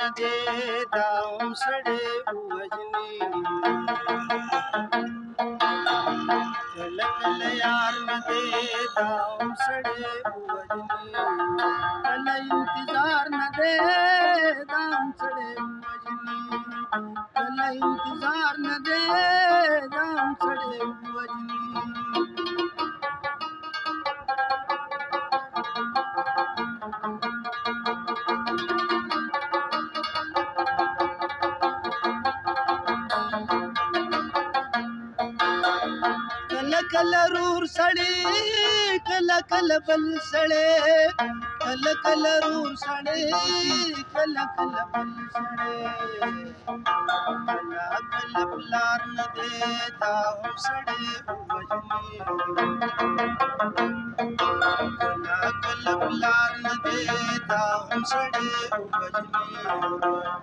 न दे दाऊं सड़े वजनी कल कल यार न दे दाऊं सड़े वजनी कल इंतजार न दे दाऊं सड़े वजनी कल इंतजार न दे दाऊं सड़े वजनी कल कल रूर सड़े कल कल बल सड़े कल कल रूर सड़े कल कल बल सड़े कल कल बुलार न दे दाऊं सड़े वजनी कल कल बुलार न दे दाऊं सड़े वजनी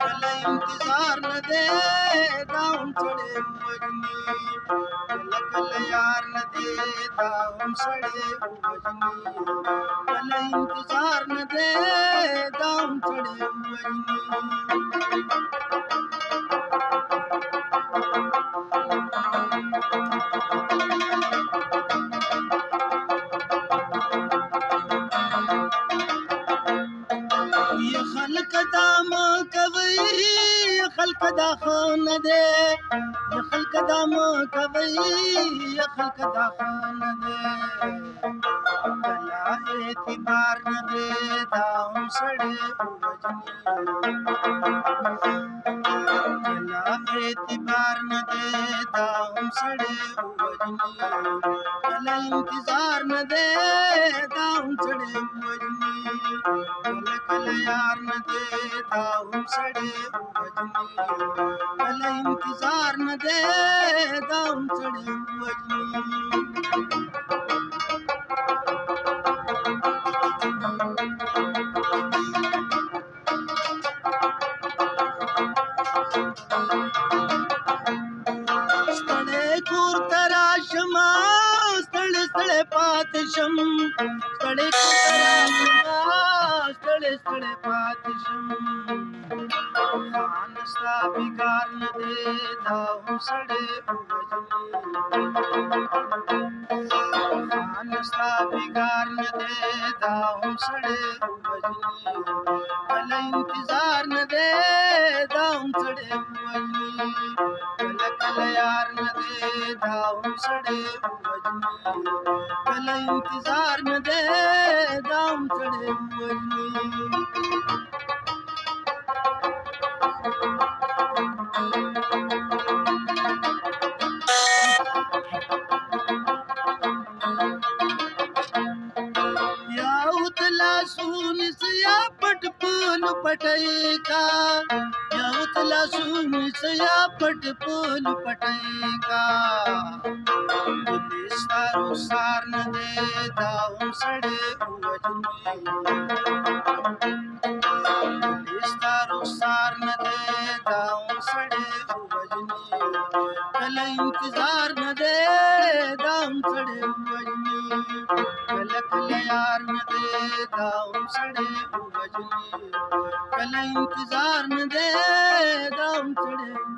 कल इंतजार न दे दाऊं सड़े वजनी कल कल यार न दे दाऊं सड़े वजनी कल इंतजार न दे दाऊं सड़े वजनी ये खल्क दाम कवई ये खल्क दा खान दे ये खल्क दाम कवई ये खल्क दा खान दे कला एतिबार न दे दाऊं सड़े वजनी कला एतिबार न दे दाऊं सड़े वजनी कला इंतजार न दे दाऊं सड़े वजनी कल कल यार न दे दाऊं सड़े वजनी कल इंतजार न दे दाऊं सड़े वजनी स्थळे कूर्तराशमा स्थळे स्थळे पातशम स्थळे कूर्तराशमा स्थळे स्थळे पातशम खानस्ता बिगार न दे दाऊं सड़े वजनी खानस्ता बिगार न दे दाऊं सड़े वजनी कल इंतजार न दे दाऊं सड़े वजनी कल कल यार न दे दाऊं सड़े वजनी कल इंतजार न दे दाऊं सड़े वजनी या उतला सुनिस या पटपूल पटई का या उतला सुनिस या पटपूल पटई का पुलिस तारो सार न दे दाऊं सड़े वजनी पुलिस तारो सार न दे दाऊं सड़े वजनी कल इंतजार न दे दाऊं सड़े वजनी कल कल यार न दे दाऊं सड़े वजनी कल इंतजार न दे दाऊं सड़े